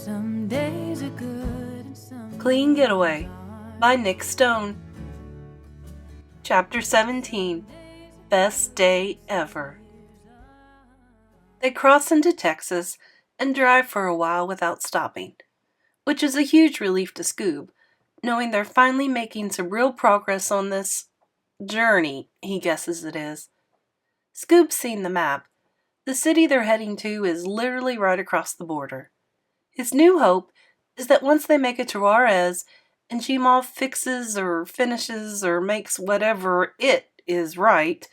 Some days are good and some Clean Getaway by Nick Stone. Chapter 17. Best Day Ever. They cross into Texas and drive for a while without stopping, which is a huge relief to Scoob, knowing they're finally making some real progress on this journey, he guesses it is. Scoob's seen the map. The city they're heading to is literally right across the border. His new hope is that once they make it to Juarez and Gmaw fixes or finishes or makes whatever it is right,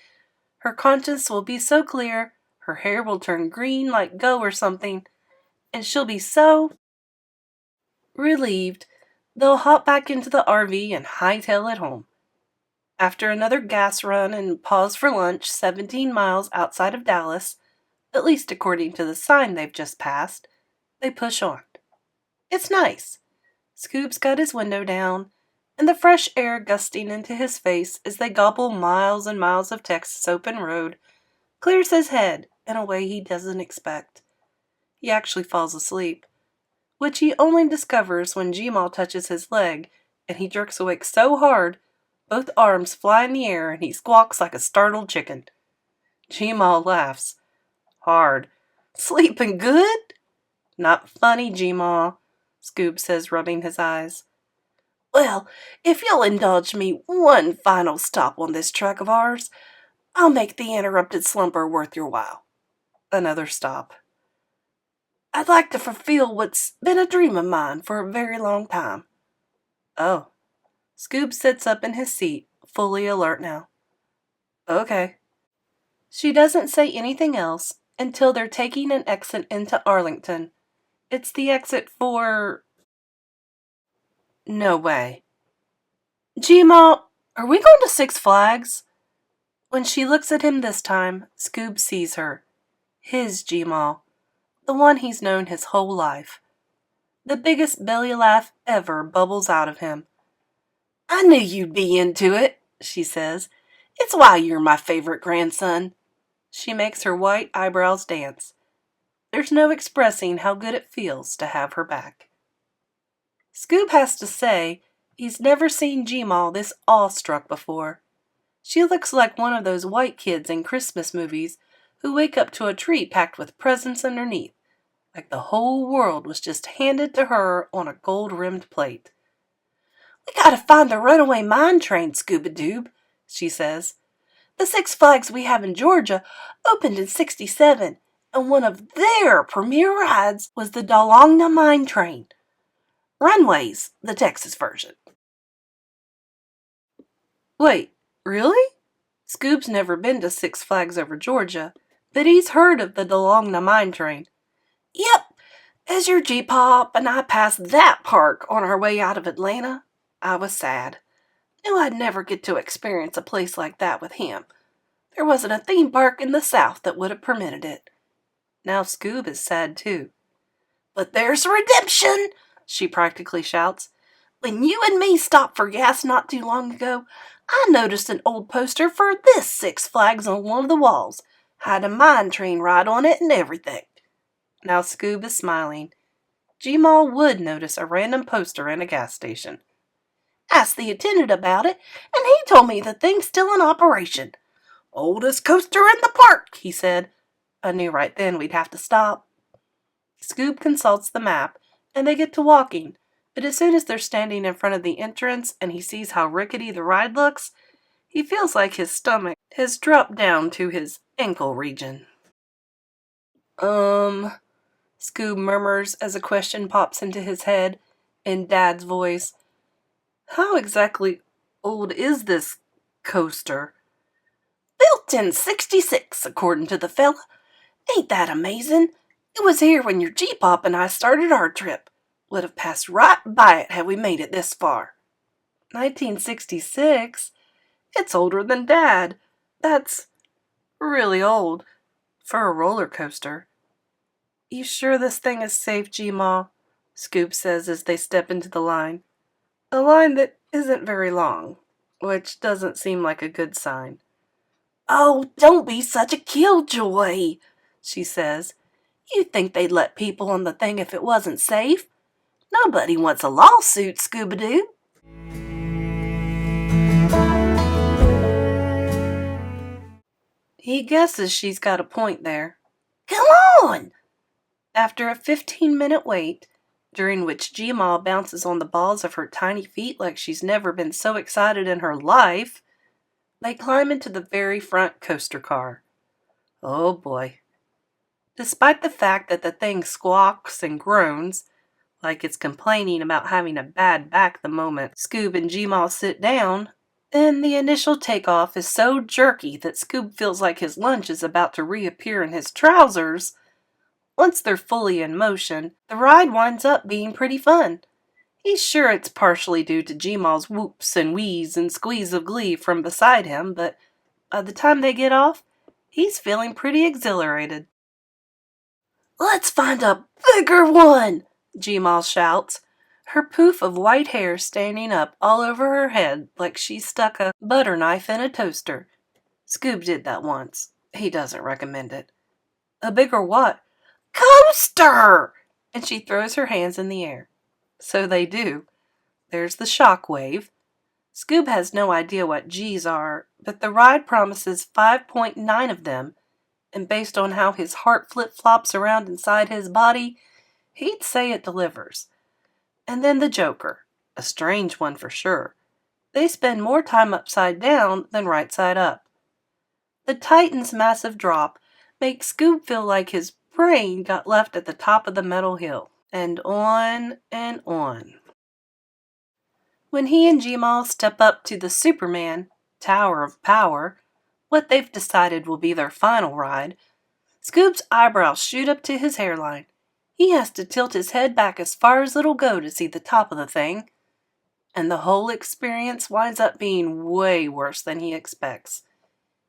her conscience will be so clear, her hair will turn green like Go or something, and she'll be so relieved they'll hop back into the RV and hightail it home. After another gas run and pause for lunch 17 miles outside of Dallas, at least according to the sign they've just passed, they push on. It's nice. Scoob's got his window down, and the fresh air gusting into his face as they gobble miles and miles of Texas open road clears his head in a way he doesn't expect. He actually falls asleep, which he only discovers when Gmaw touches his leg, and he jerks awake so hard, both arms fly in the air and he squawks like a startled chicken. Gmaw laughs. Hard. Sleeping good? Not funny, Gmaw, Scoob says, rubbing his eyes. Well, if you'll indulge me one final stop on this trek of ours, I'll make the interrupted slumber worth your while. Another stop. I'd like to fulfill what's been a dream of mine for a very long time. Oh. Scoob sits up in his seat, fully alert now. Okay. She doesn't say anything else until they're taking an exit into Arlington. It's the exit for... No way. Gmaw, are we going to Six Flags? When she looks at him this time, Scoob sees her. His Gmaw. The one he's known his whole life. The biggest belly laugh ever bubbles out of him. I knew you'd be into it, she says. It's why you're my favorite grandson. She makes her white eyebrows dance. There's no expressing how good it feels to have her back. Scoob has to say he's never seen Gmaw this awestruck before. She looks like one of those white kids in Christmas movies who wake up to a tree packed with presents underneath, like the whole world was just handed to her on a gold-rimmed plate. We gotta find the runaway mine train, Scooba-Doob, she says. The Six Flags we have in Georgia opened in '67, and one of their premier rides was the Dalongna mine train. Runways, the Texas version. Wait, really? Scoob's never been to Six Flags over Georgia, but he's heard of the Dalongna mine train. Yep, as your G-Pop and I passed that park on our way out of Atlanta, I was sad. Knew I'd never get to experience a place like that with him. There wasn't a theme park in the South that would have permitted it. Now Scoob is sad too. But there's redemption, she practically shouts. When you and me stopped for gas not too long ago, I noticed an old poster for this Six Flags on one of the walls. Had a mine train ride on it and everything. Now Scoob is smiling. Gmaw would notice a random poster in a gas station. Asked the attendant about it, and he told me the thing's still in operation. Oldest coaster in the park, he said. I knew right then we'd have to stop. Scoob consults the map, and they get to walking, but as soon as they're standing in front of the entrance and he sees how rickety the ride looks, he feels like his stomach has dropped down to his ankle region. Scoob murmurs as a question pops into his head in Dad's voice. How exactly old is this coaster? Built in '66, according to the fella. Ain't that amazing? It was here when your G-Pop and I started our trip. Would have passed right by it had we made it this far. 1966? It's older than Dad. That's really old for a roller coaster. You sure this thing is safe, Gmaw? Scoob says as they step into the line. A line that isn't very long, which doesn't seem like a good sign. Oh, don't be such a killjoy, she says. You'd think they'd let people on the thing if it wasn't safe. Nobody wants a lawsuit, Scooby-Doo. He guesses she's got a point there. Come on! After a 15-minute wait, during which G-Ma bounces on the balls of her tiny feet like she's never been so excited in her life, they climb into the very front coaster car. Oh boy. Despite the fact that the thing squawks and groans, like it's complaining about having a bad back the moment Scoob and G-Ma sit down, and the initial takeoff is so jerky that Scoob feels like his lunch is about to reappear in his trousers. Once they're fully in motion, the ride winds up being pretty fun. He's sure it's partially due to G-Ma's whoops and wheeze and squeeze of glee from beside him, but by the time they get off, he's feeling pretty exhilarated. Let's find a bigger one, G-Ma shouts, her poof of white hair standing up all over her head like she stuck a butter knife in a toaster. Scoob did that once. He doesn't recommend it. A bigger what? Coaster! And she throws her hands in the air. So they do. There's the shock wave. Scoob has no idea what G's are, but the ride promises 5.9 of them, and based on how his heart flip-flops around inside his body, he'd say it delivers. And then the Joker, a strange one for sure. They spend more time upside down than right side up. The Titan's massive drop makes Scoob feel like his brain got left at the top of the metal hill, and on and on. When he and G-Ma step up to the Superman Tower of Power, what they've decided will be their final ride, Scoob's eyebrows shoot up to his hairline. He has to tilt his head back as far as it'll go to see the top of the thing, and the whole experience winds up being way worse than he expects.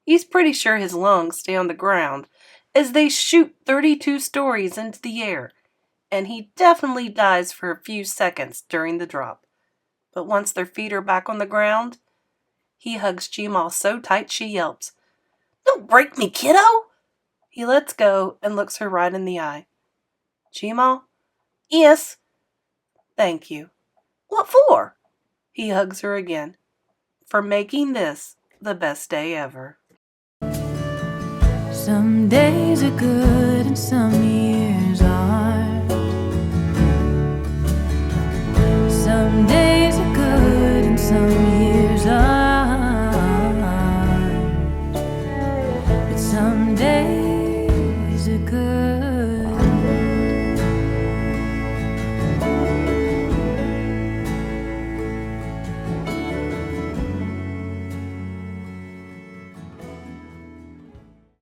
He's pretty sure his lungs stay on the ground as they shoot 32 stories into the air, and he definitely dies for a few seconds during the drop. But once their feet are back on the ground, he hugs G-Ma so tight she yelps, "Don't break me, kiddo!" He lets go and looks her right in the eye. G-Ma? Yes. Thank you. What for? He hugs her again. For making this the best day ever. Some days are good and some